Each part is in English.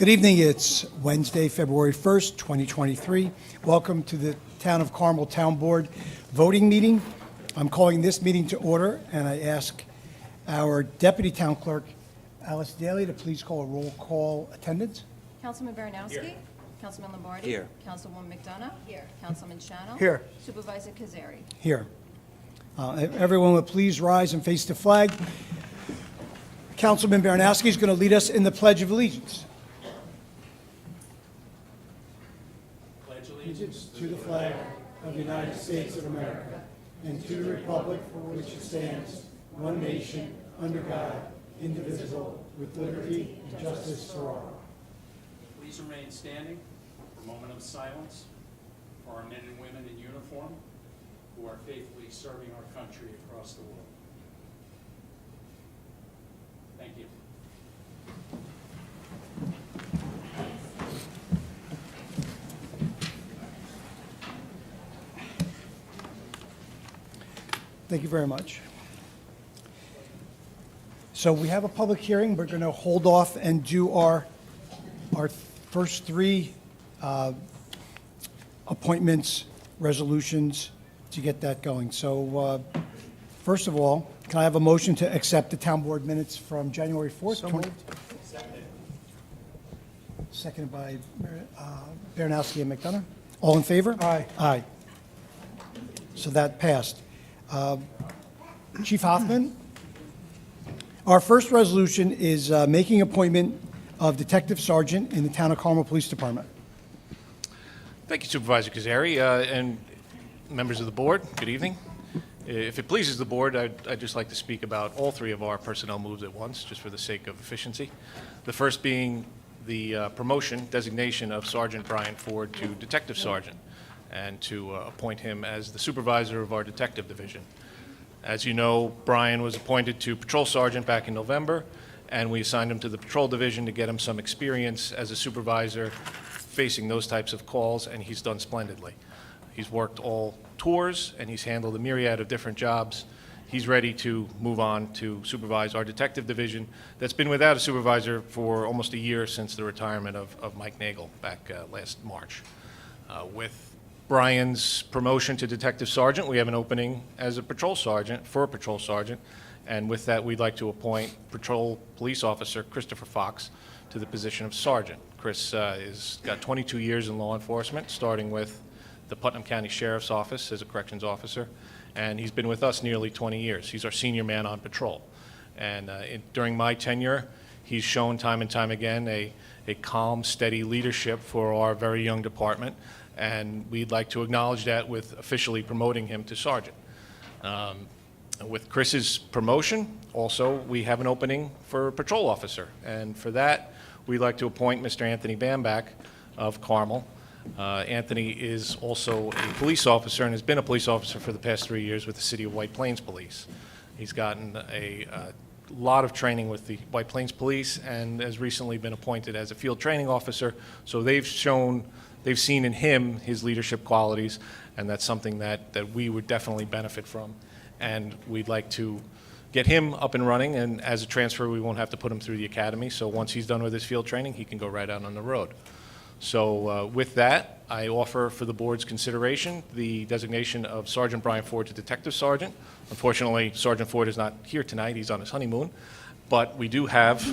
Good evening. It's Wednesday, February 1st, 2023. Welcome to the Town of Carmel Town Board voting meeting. I'm calling this meeting to order, and I ask our Deputy Town Clerk, Alice Daly, to please call a roll call attendance. Councilman Baranowski? Here. Councilman Lombardi? Here. Councilwoman McDonough? Here. Councilman Shannell? Here. Supervisor Kazari? Here. If everyone would please rise and face the flag. Councilman Baranowski is going to lead us in the Pledge of Allegiance. Pledge allegiance To the flag of the United States of America and to the republic for which it stands, one nation, under God, indivisible, with liberty and justice for all. Please remain standing for a moment of silence for our men and women in uniform who are faithfully serving our country across the world. Thank you. Thank you very much. So we have a public hearing. We're going to hold off and do our first three appointments, resolutions to get that going. So first of all, can I have a motion to accept the town board minutes from January 4th? So moved. Seconded by Baranowski and McDonough. All in favor? Aye. Aye. So that passed. Chief Hoffman, our first resolution is making appointment of Detective Sergeant in the Town of Carmel Police Department. Thank you, Supervisor Kazari, and members of the board. Good evening. If it pleases the board, I'd just like to speak about all three of our personnel moves at once, just for the sake of efficiency. The first being the promotion designation of Sergeant Brian Ford to Detective Sergeant, and to appoint him as the supervisor of our detective division. As you know, Brian was appointed to Patrol Sergeant back in November, and we assigned him to the Patrol Division to get him some experience as a supervisor facing those types of calls, and he's done splendidly. He's worked all tours, and he's handled a myriad of different jobs. He's ready to move on to supervise our detective division that's been without a supervisor for almost a year since the retirement of Mike Nagel back last March. With Brian's promotion to Detective Sergeant, we have an opening as a Patrol Sergeant, for a Patrol Sergeant, and with that, we'd like to appoint Patrol Police Officer Christopher Fox to the position of Sergeant. Chris has got 22 years in law enforcement, starting with the Putnam County Sheriff's Office as a corrections officer, and he's been with us nearly 20 years. He's our senior man on patrol. And during my tenure, he's shown time and time again a calm, steady leadership for our very young department, and we'd like to acknowledge that with officially promoting him to sergeant. With Chris's promotion, also, we have an opening for a patrol officer, and for that, we'd like to appoint Mr. Anthony Bamback of Carmel. Anthony is also a police officer and has been a police officer for the past 3 years with the City of White Plains Police. He's gotten a lot of training with the White Plains Police and has recently been appointed as a field training officer, so they've seen in him his leadership qualities, and that's something that we would definitely benefit from. And we'd like to get him up and running, and as a transfer, we won't have to put him through the academy, so once he's done with his field training, he can go right out on the road. So with that, I offer for the board's consideration the designation of Sergeant Brian Ford to Detective Sergeant. Unfortunately, Sergeant Ford is not here tonight, he's on his honeymoon, but we do have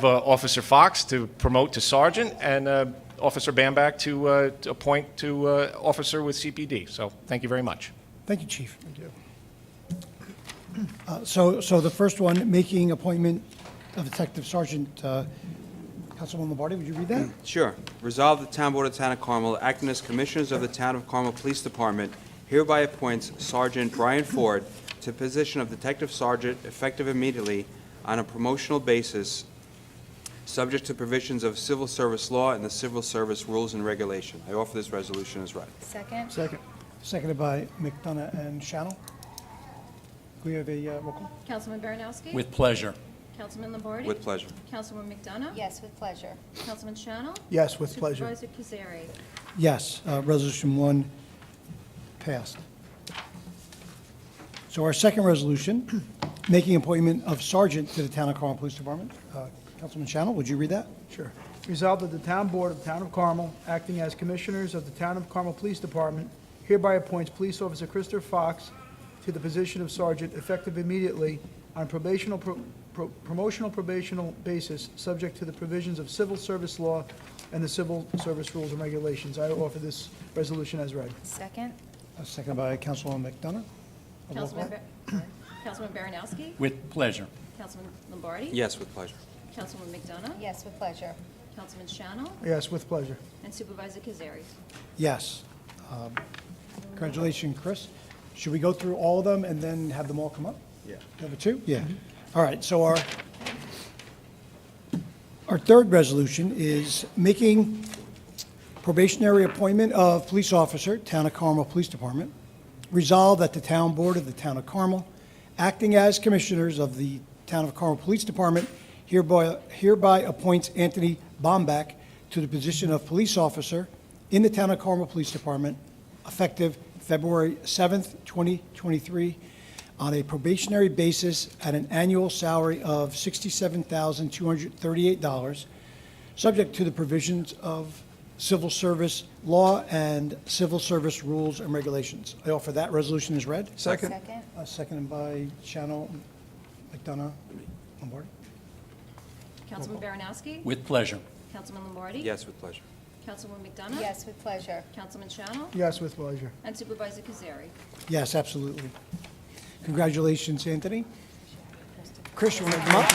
Officer Fox to promote to Sergeant, and Officer Bamback to appoint to officer with CPD. So thank you very much. Thank you, Chief. Thank you. So the first one, making appointment of Detective Sergeant, Councilwoman Lombardi, would you read that? Sure. Resolved, the Town Board of the Town of Carmel, acting as Commissioners of the Town of Carmel Police Department, hereby appoints Sergeant Brian Ford to the position of Detective Sergeant effective immediately on a promotional basis, subject to provisions of civil service law and the civil service rules and regulation. I offer this resolution as read. Second? Seconded by McDonough and Shannell. We have a roll call. Councilman Baranowski? With pleasure. Councilman Lombardi? With pleasure. Councilwoman McDonough? Yes, with pleasure. Councilman Shannell? Yes, with pleasure. Supervisor Kazari? Yes, Resolution 1 passed. So our second resolution, making appointment of sergeant to the Town of Carmel Police Department. Councilman Channel, would you read that? Sure. Resolved that the Town Board of the Town of Carmel, acting as Commissioners of the Town of Carmel Police Department, hereby appoints Police Officer Christopher Fox to the position of Sergeant effective immediately on promotional probational basis, subject to the provisions of civil service law and the civil service rules and regulations. I offer this resolution as read. Second. Seconded by Councilwoman McDonough. A roll call. Councilman Baranowski. With pleasure. Councilman Lombardi. Yes, with pleasure. Councilwoman McDonough. Yes, with pleasure. Councilman Shannell. Yes, with pleasure. And Supervisor Kazari. Yes. Congratulations, Chris. Should we go through all of them and then have them all come up? Yeah. Number two? Yeah. All right, so our third resolution is making probationary appointment of police officer, Town of Carmel Police Department. Resolved that the Town Board of the Town of Carmel, acting as Commissioners of the Town of Carmel Police Department, hereby appoints Anthony Bombach to the position of police officer in the Town of Carmel Police Department, effective February 7th, 2023, on a probationary basis at an annual salary of $67,238, subject to the provisions of civil service law and civil service rules and regulations. I offer that resolution as read. Second. Seconded by Channel, McDonough, Lombardi. Councilman Baranowski. With pleasure. Councilman Lombardi. Yes, with pleasure. Councilwoman McDonough. Yes, with pleasure. Councilman Shannell. Yes, with pleasure. And Supervisor Kazari. Yes, absolutely. Congratulations, Anthony. Chris, you want to come up?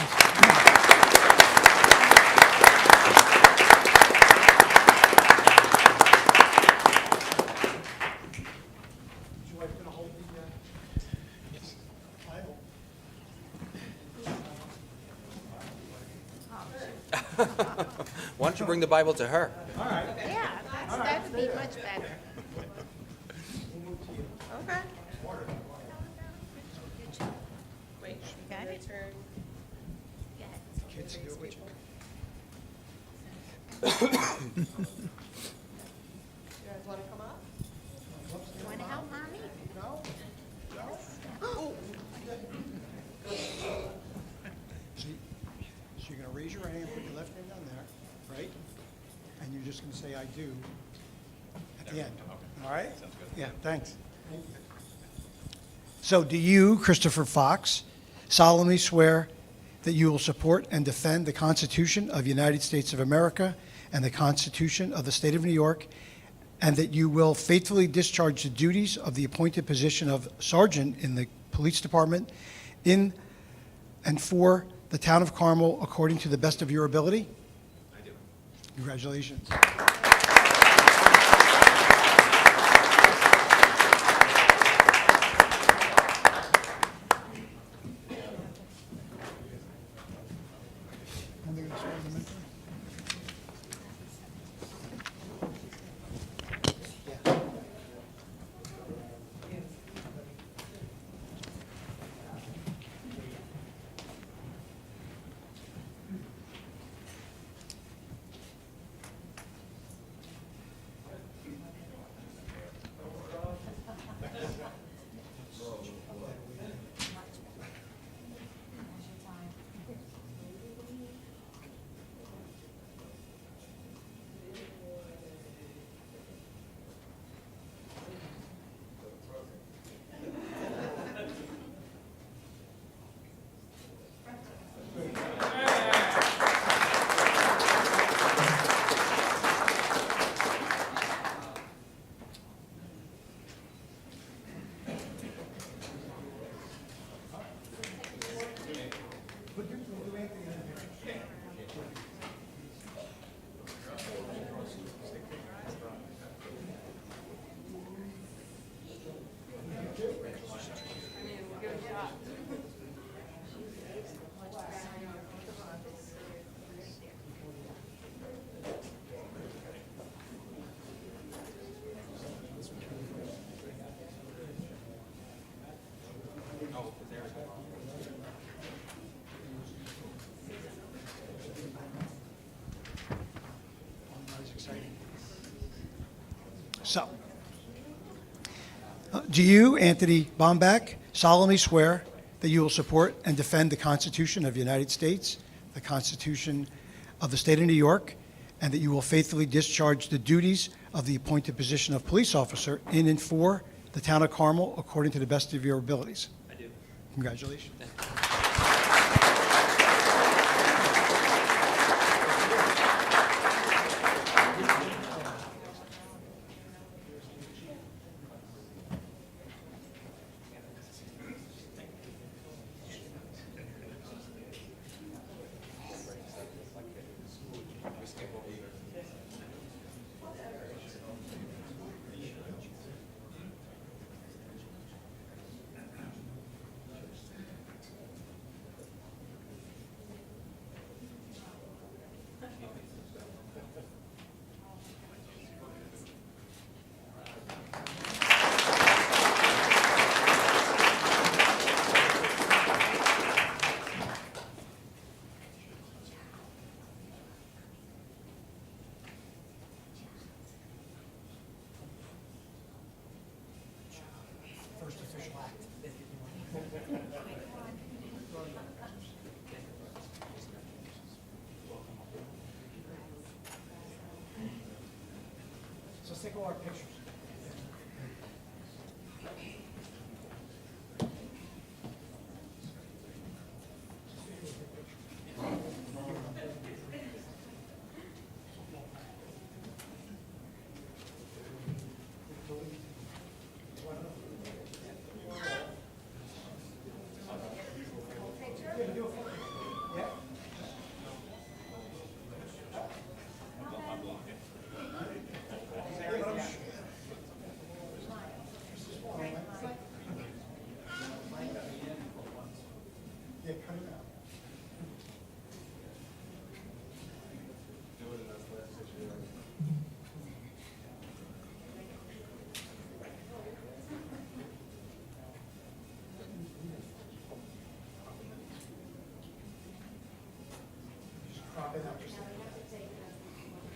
Why don't you bring the Bible to her? Yeah, that would be much better. Okay. Wait, you got it? Kids here with you. Want to help, Mommy? So you're going to raise your hand, put your left hand on there, right? And you're just going to say, "I do," at the end. All right? Sounds good. Yeah, thanks. So do you, Christopher Fox, solemnly swear that you will support and defend the Constitution of the United States of America and the Constitution of the State of New York, and that you will faithfully discharge the duties of the appointed position of Sergeant in the Police Department in and for the Town of Carmel according to the best of your ability? I do. Congratulations. So, do you, Anthony Bombach, solemnly swear that you will support and defend the Constitution of the United States the Constitution of the State of New York, and that you will faithfully discharge the duties of the appointed position of police officer in and for the town of Carmel according to the best of your abilities? I do. Congratulations. First official act. So let's take all our pictures.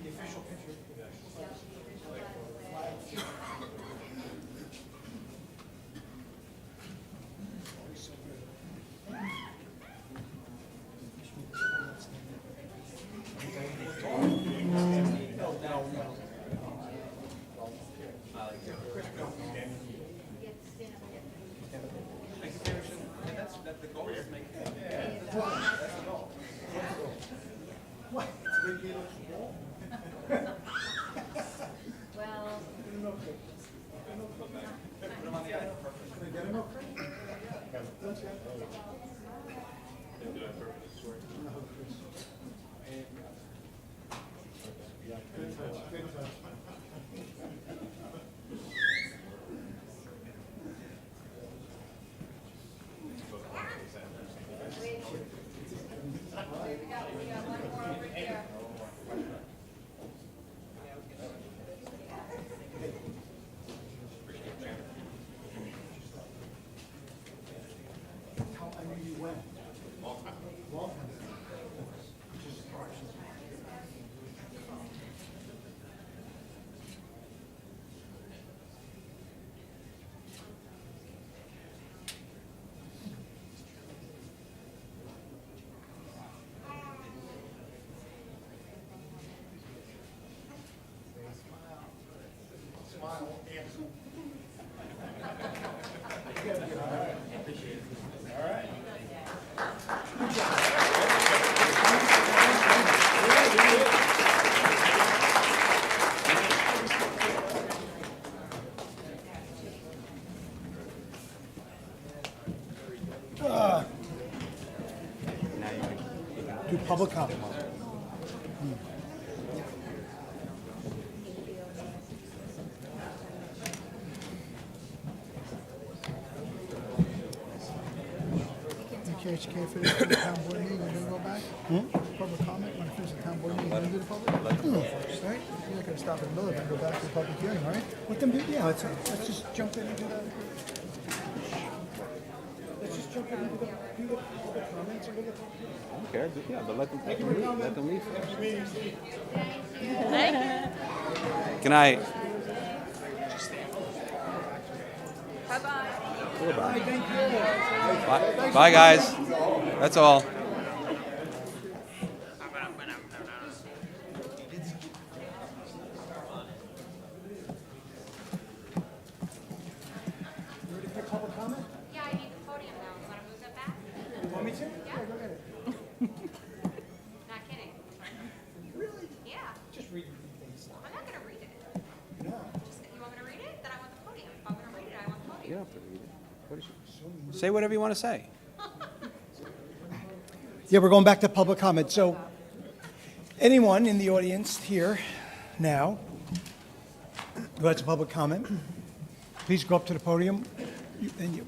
The official picture. Well, How, I knew you when? Long time. Long time. Do public comment. Okay, you can't finish the town board meeting, and then go back? Public comment, want to finish the town board meeting, and then do the public? Right? You're not going to stop in the middle of it and go back to the public hearing, right? Let them do, yeah, let's just jump in and do that. Let's just jump in and do the public comments and go to the public hearing. Okay, yeah, but let them leave. Good night. Bye, guys. That's all. Say whatever you want to say. Yeah, we're going back to public comment. So anyone in the audience here now who has a public comment, please go up to the podium. And you.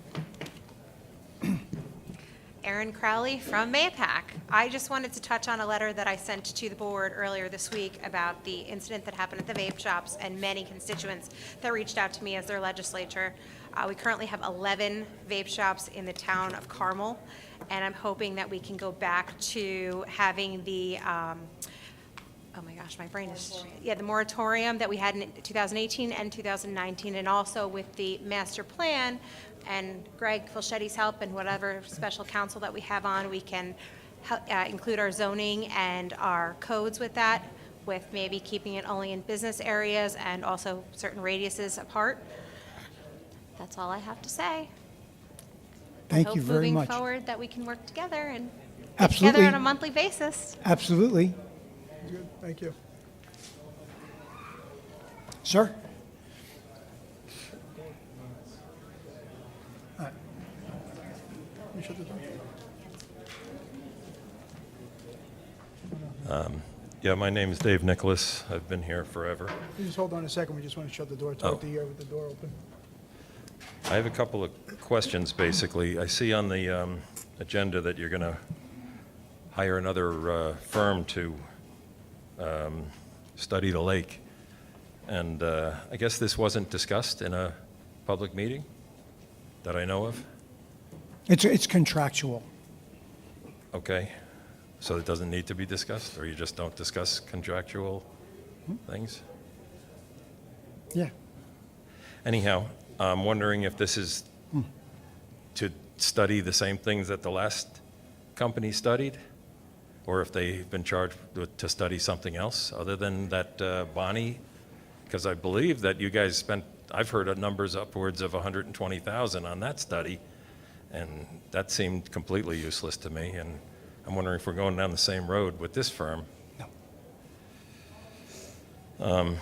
Erin Crowley from Mayapack. I just wanted to touch on a letter that I sent to the board earlier this week about the incident that happened at the vape shops and many constituents that reached out to me as their legislature. We currently have 11 vape shops in the town of Carmel, and I'm hoping that we can go back to having the oh my gosh, my brain is, the moratorium that we had in 2018 and 2019, and also with the master plan, and Greg Filchetti's help and whatever special counsel that we have on, we can include our zoning and our codes with that, with maybe keeping it only in business areas and also certain radiuses apart. That's all I have to say. Thank you very much. Hope moving forward that we can work together and get Absolutely. together on a monthly basis. Absolutely. Good, thank you. Sir? Let me shut the door. Yeah, my name is Dave Nicholas. I've been here forever. You just hold on a second, we just want to shut the door, talk to you with the door open. I have a couple of questions, basically. I see on the agenda that you're going to hire another firm to study the lake. And I guess this wasn't discussed in a public meeting that I know of? It's contractual. Okay. So it doesn't need to be discussed, or you just don't discuss contractual things? Yeah. Anyhow, I'm wondering if this is to study the same things that the last company studied, or if they've been charged to study something else other than that Bonnie, because I believe that you guys spent, I've heard of numbers upwards of 120,000 on that study, and that seemed completely useless to me, and I'm wondering if we're going down the same road with this firm. No.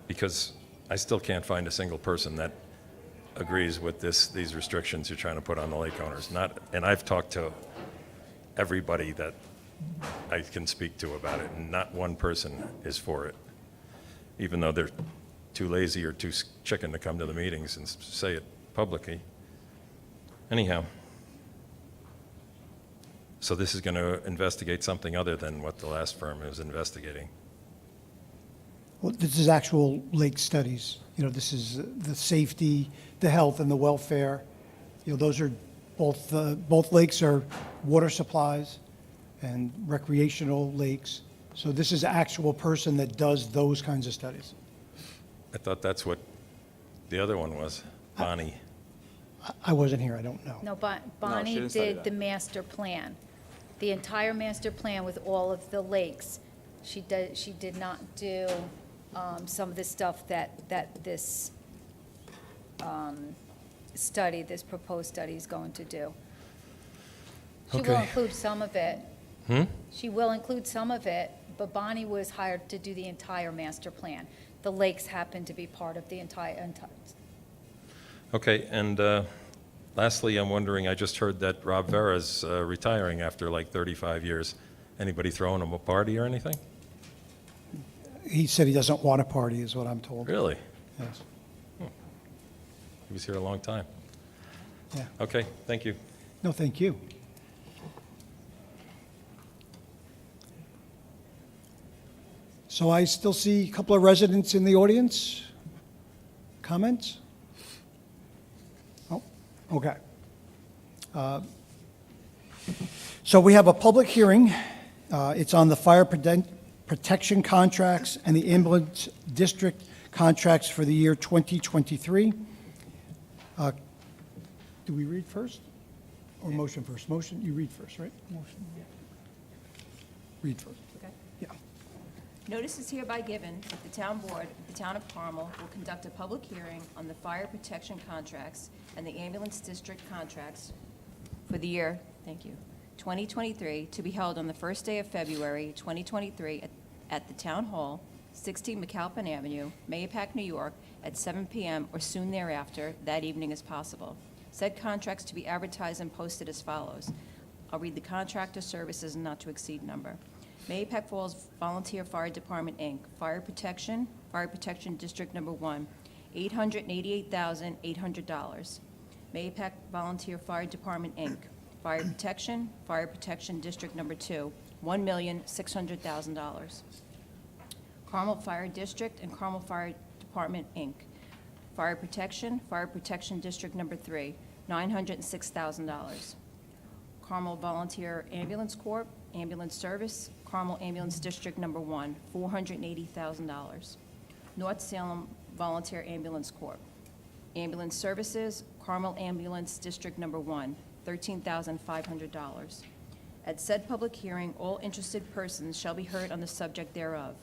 Because I still can't find a single person that agrees with these restrictions you're trying to put on the lake owners. And I've talked to everybody that I can speak to about it, and not one person is for it, even though they're too lazy or too chicken to come to the meetings and say it publicly. Anyhow, so this is going to investigate something other than what the last firm was investigating. Well, this is actual lake studies. You know, this is the safety, the health, and the welfare. You know, those are both lakes are water supplies and recreational lakes. So this is an actual person that does those kinds of studies. I thought that's what the other one was, Bonnie. I wasn't here, I don't know. No, she Bonnie didn't study did that. the master plan, the entire master plan with all of the lakes. She did not do some of the stuff that this study, this proposed study is going to do. She will Okay. include some of it. She will include some of it, but Bonnie was hired to do the entire master plan. The lakes happen to be part of the entire. Okay, and lastly, I'm wondering, I just heard that Rob Vera's retiring after like 35 years. Anybody throwing him a party or anything? He said he doesn't want a party, is what I'm told. Really? Yes. He was here a long time. Yeah. Okay, thank you. No, thank you. So I still see a couple of residents in the audience. Comments? Oh, okay. So we have a public hearing. It's on the fire protection contracts and the ambulance district contracts for the year 2023. Do we read first? Or motion first? Motion, you read first, right? Motion. Read first. Okay. Yeah. Notice is hereby given that the town board of the town of Carmel will conduct a public hearing on the fire protection contracts and the ambulance district contracts for the year, 2023, to be held on the first day of February 2023 at the Town Hall, 16 McAlpin Avenue, Mayapack, New York, at 7 p.m. or soon thereafter that evening as possible. Said contracts to be advertised and posted as follows. I'll read the contractor services and not to exceed number. Mahopac Falls Volunteer Fire Department, Inc., Fire Protection District Number 1, $888,800. Mahopac Volunteer Fire Department, Inc., Fire Protection District Number 2, $1,600,000. Carmel Fire District and Carmel Fire Department, Inc., Fire Protection District Number 3, $906,000. Carmel Volunteer Ambulance Corp., Ambulance Service, Carmel Ambulance District Number 1, $480,000. North Salem Volunteer Ambulance Corp., Ambulance Services, Carmel Ambulance District Number 1, $13,500. At said public hearing, all interested persons shall be heard on the subject thereof.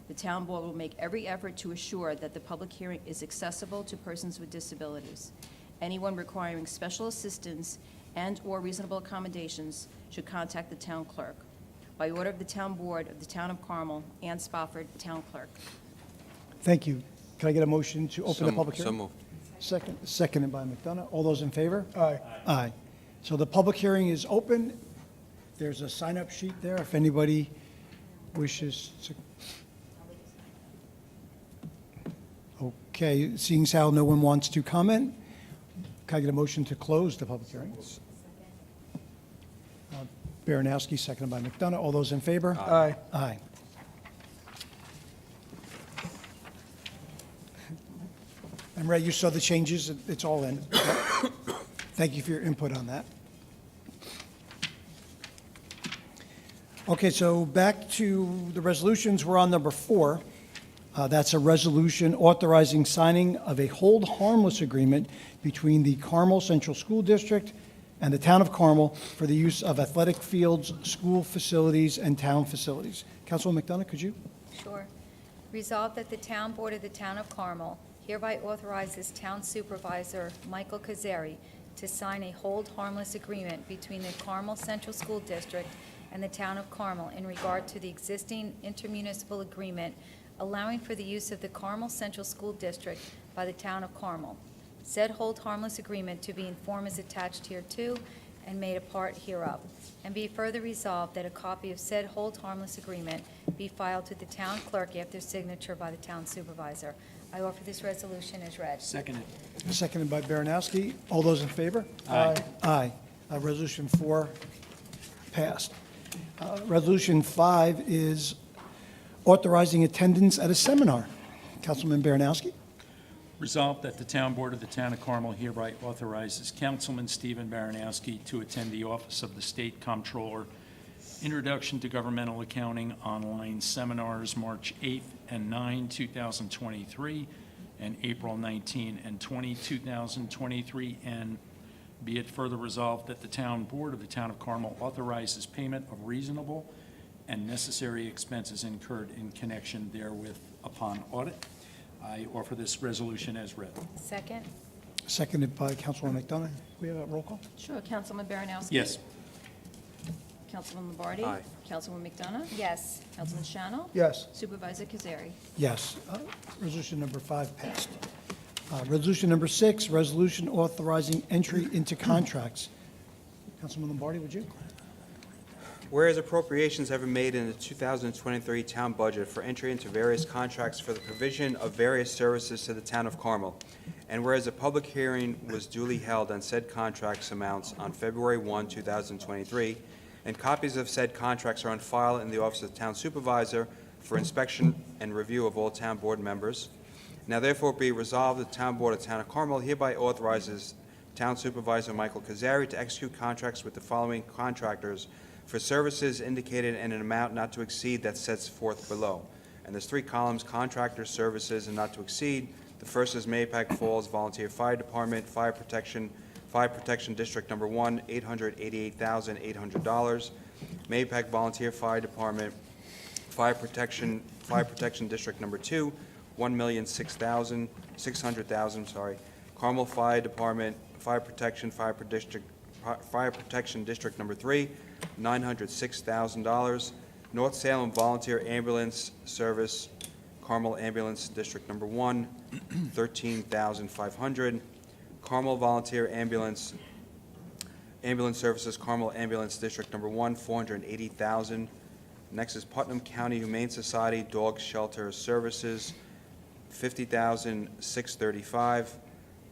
The town board will make every effort to assure that the public hearing is accessible to persons with disabilities. Anyone requiring special assistance and/or reasonable accommodations should contact the town clerk. By order of the town board of the town of Carmel, Ann Spofford, town clerk. Thank you. Can I get a motion to open the So- public So hearing? moved. Seconded by McDonough. All those in favor? Aye. Aye. So the public hearing is open. There's a sign-up sheet there if anybody wishes to. Okay, seeing as how no one wants to comment, can I get a motion to close the public hearing? Baranowski, seconded by McDonough. All those in favor? Aye. Aye. And Ray, you saw the changes, it's all in. Thank you for your input on that. Okay, so back to the resolutions, we're on number 4. That's a resolution authorizing signing of a hold harmless agreement between the Carmel Central School District and the Town of Carmel for the use of athletic fields, school facilities, and town facilities. Councilwoman McDonough, could you? Sure. Resolved that the town board of the town of Carmel hereby authorizes town supervisor Michael Kazari to sign a hold harmless agreement between the Carmel Central School District and the town of Carmel in regard to the existing intermunicipal agreement allowing for the use of the Carmel Central School District by the town of Carmel. Said hold harmless agreement to be in form as attached hereto and made a part hereof. And be further resolved that a copy of said hold harmless agreement be filed to the town clerk after signature by the town supervisor. I offer this resolution as read. Seconded. Seconded by Baranowski. All those in favor? Aye. Aye. Resolution 4 passed. Resolution 5 is authorizing attendance at a seminar. Councilman Baranowski. Resolved that the town board of the town of Carmel hereby authorizes Councilman Stephen Baranowski to attend the Office of the State Comptroller Introduction to Governmental Accounting online seminars March 8th and 9, 2023, and April 19 and 20, 2023, and be it further resolved that the town board of the town of Carmel authorizes payment of reasonable and necessary expenses incurred in connection therewith upon audit. I offer this resolution as read. Second? Seconded by Councilwoman McDonough. We have a roll call? Sure, Councilman Baranowski? Yes. Councilman Lombardi? Aye. Councilman McDonough? Yes. Councilman Shano? Yes. Supervisor Kazari? Yes. Resolution number 5 passed. Resolution number 6, resolution authorizing entry into contracts. Councilman Lombardi, would you? Whereas appropriations have been made in the 2023 town budget for entry into various contracts for the provision of various services to the town of Carmel, and whereas a public hearing was duly held on said contracts amounts on February 1, 2023, and copies of said contracts are on file in the Office of the Town Supervisor for inspection and review of all town board members. Now therefore be resolved, the Town Board of the Town of Carmel hereby authorizes Town Supervisor Michael Kazari to execute contracts with the following contractors for services indicated in an amount not to exceed that sets forth below. And there's 3 columns, contractor services and not to exceed. The first is Mahopac Falls Volunteer Fire Department, Fire Protection District Number 1, $888,800. Mahopac Volunteer Fire Department, Fire Protection District Number 2, $1,600,000. Carmel Fire Department, Fire Protection District Number 3, $906,000. North Salem Volunteer Ambulance Service, Carmel Ambulance District Number 1, $13,500. Carmel Volunteer Ambulance Services, Carmel Ambulance District Number 1, $480,000. Next is Putnam County Humane Society Dog Shelter Services, $50,635.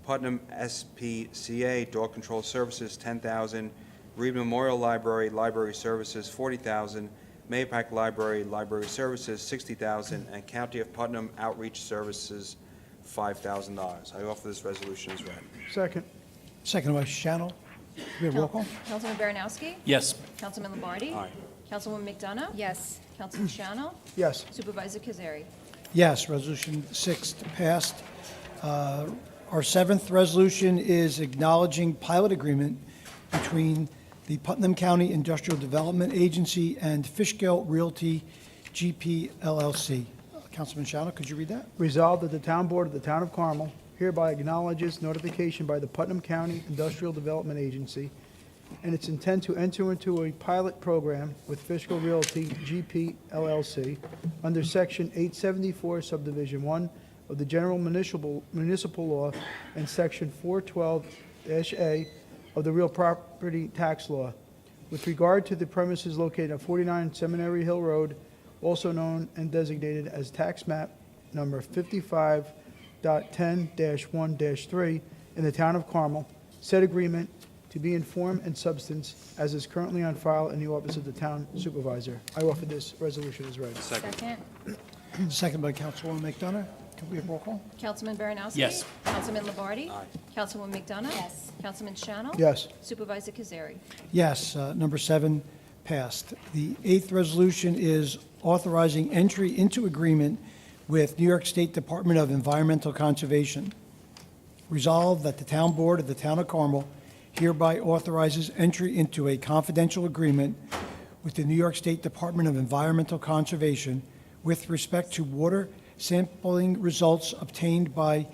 Putnam SPCA Dog Control Services, $10,000. Reed Memorial Library Library Services, $40,000. Mayapack Library Library Services, $60,000. And County of Putnam Outreach Services, $5,000. I offer this resolution as read. Second. Seconded by Shannell. Can we have roll call? Councilman Baranowski? Yes. Councilman Lombardi? Aye. Councilwoman McDonough? Yes. Councilman Shano? Yes. Supervisor Kazari? Yes, Resolution 6 passed. Our seventh resolution is acknowledging pilot agreement between the Putnam County Industrial Development Agency and Fishkill Realty GP LLC. Councilman Shano, could you read that? Resolved that the Town Board of the Town of Carmel hereby acknowledges notification by the Putnam County Industrial Development Agency and its intent to enter into a pilot program with Fishkill Realty GP LLC under Section 874 Subdivision 1 of the General Municipal Law and Section 412-A of the Real Property Tax Law with regard to the premises located at 49 Seminary Hill Road, also known and designated as tax map number 55.10-1-3 in the town of Carmel. Said agreement to be in form and substance as is currently on file in the office of the town supervisor. I offer this resolution as read. Second. Seconded by Councilwoman McDonough. Can we have roll call? Councilman Baranowski? Yes. Councilman Lombardi? Aye. Councilwoman McDonough? Yes. Councilman Shano? Yes. Supervisor Kazari? Yes, number 7 passed. The eighth resolution is authorizing entry into agreement with New York State Department of Environmental Conservation. Resolved that the Town Board of the Town of Carmel hereby authorizes entry into a confidential agreement with the New York State Department of Environmental Conservation with respect to water sampling results obtained by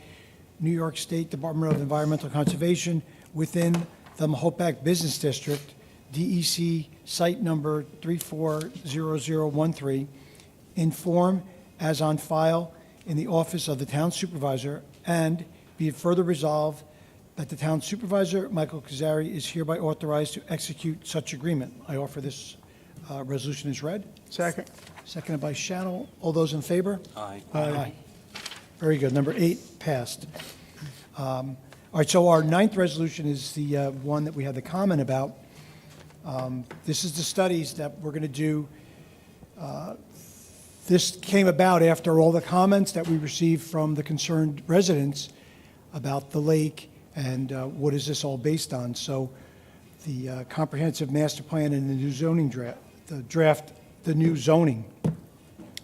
New York State Department of Environmental Conservation within the Mahopac Business District, DEC Site Number 340013, in form as on file in the office of the Town Supervisor, and be it further resolved that the Town Supervisor, Michael Kazari, is hereby authorized to execute such agreement. I offer this resolution as read. Second. Seconded by Shannell. All those in favor? Aye. Aye. Very good. Number 8 passed. All right, so our ninth resolution is the one that we had the comment about. This is the studies that we're going to do. This came about after all the comments that we received from the concerned residents about the lake and what is this all based on. So the comprehensive master plan and the new zoning draft, the new zoning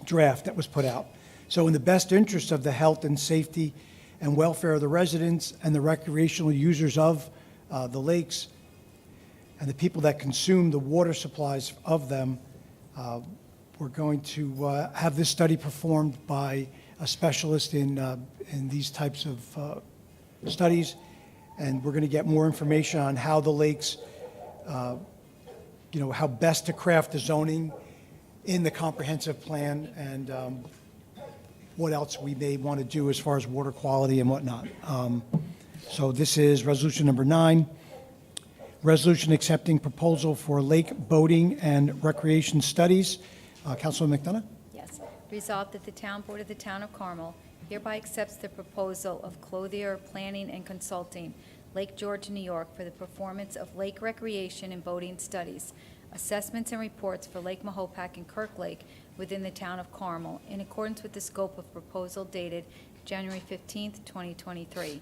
draft that was put out. So in the best interest of the health and safety and welfare of the residents and the recreational users of the lakes and the people that consume the water supplies of them, we're going to have this study performed by a specialist in these types of studies, and we're going to get more information on how the lakes, how best to craft the zoning in the comprehensive plan, and what else we may want to do as far as water quality and whatnot. So this is resolution number 9. Resolution accepting proposal for lake boating and recreation studies. Councilman McDonough? Yes. Resolved that the Town Board of the Town of Carmel hereby accepts the proposal of Clothier Planning and Consulting, Lake George, New York, for the performance of lake recreation and boating studies, assessments and reports for Lake Mahopac and Kirk Lake within the Town of Carmel, in accordance with the scope of proposal dated January 15th, 2023.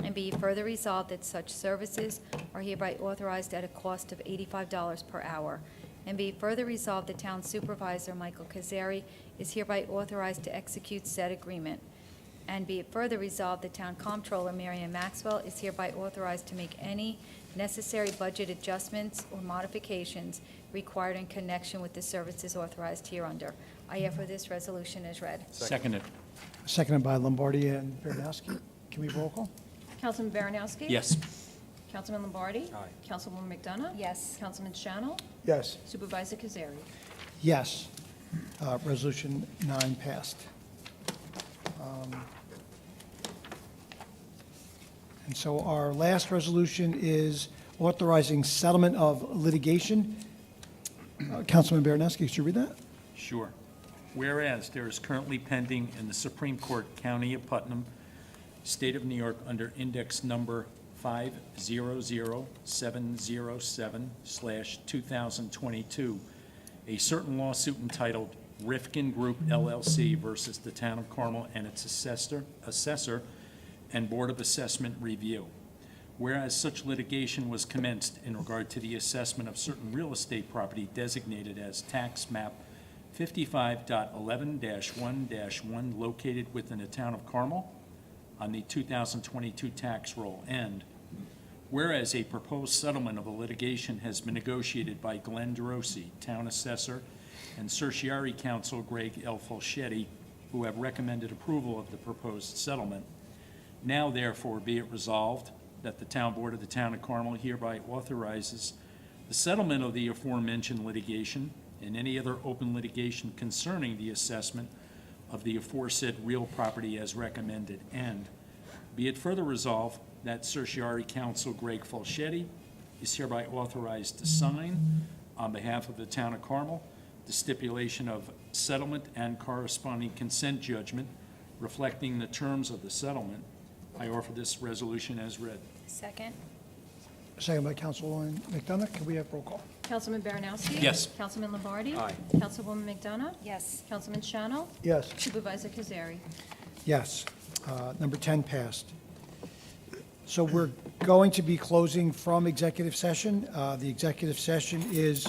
And be further resolved that such services are hereby authorized at a cost of $85 per hour. And be further resolved the Town Supervisor, Michael Kazari, is hereby authorized to execute said agreement. And be it further resolved, the Town Comptroller, Marian Maxwell, is hereby authorized to make any necessary budget adjustments or modifications required in connection with the services authorized hereunder. I offer this resolution as read. Seconded. Seconded by Lombardi and Baranowski. Can we roll call? Councilman Baranowski? Yes. Councilman Lombardi? Aye. Councilwoman McDonough? Yes. Councilman Shano? Yes. Supervisor Kazari? Yes. Resolution 9 passed. And so our last resolution is authorizing settlement of litigation. Councilman Baranowski, could you read that? Sure. Whereas there is currently pending in the Supreme Court, County of Putnam, State of New York, under index number 500707/2022, a certain lawsuit entitled Rifkin Group LLC versus the Town of Carmel and its assessor and Board of Assessment Review. Whereas such litigation was commenced in regard to the assessment of certain real estate property designated as tax map 55.11-1-1 located within the Town of Carmel on the 2022 tax roll. And whereas a proposed settlement of a litigation has been negotiated by Glenn DeRossi, Town Assessor, and Certiorari Counsel Greg L. Falchetti, who have recommended approval of the proposed settlement. Now therefore be it resolved that the Town Board of the Town of Carmel hereby authorizes the settlement of the aforementioned litigation and any other open litigation concerning the assessment of the aforesaid real property as recommended. And be it further resolved that Certiorari Counsel Greg Falchetti is hereby authorized to sign on behalf of the Town of Carmel the stipulation of settlement and corresponding consent judgment reflecting the terms of the settlement. I offer this resolution as read. Second? Second by Councilwoman McDonough. Can we have roll call? Councilman Baranowski? Yes. Councilman Lombardi? Aye. Councilwoman McDonough? Yes. Councilman Shano? Yes. Supervisor Kazari? Yes. Number 10 passed. So we're going to be closing from executive session. The executive session is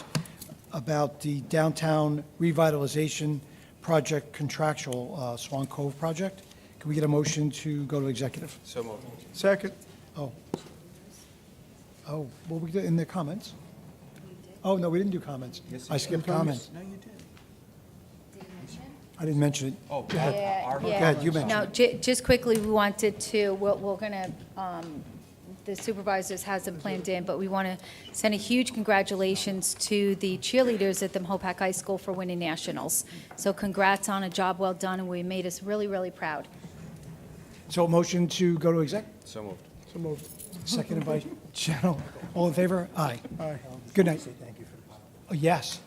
about the downtown revitalization project contractual, Swan Cove project. Can we get a motion to go to executive? So moved. Second. Oh. Oh, well, we did in the comments. Oh, no, we didn't do comments. I skipped comments. No, you did. I didn't mention it. Oh, Go ahead. Yeah, Go ahead, you mentioned No, it. just quickly, we wanted to, we're going to, the supervisors hasn't planned in, but we want to send a huge congratulations to the cheerleaders at the Hopac High School for winning nationals. So congrats on a job well done, and we made us really, really proud. So a motion to go to exec, So moved. So moved. seconded by Channel. All in favor? Aye. Aye. Good night. Oh, yes.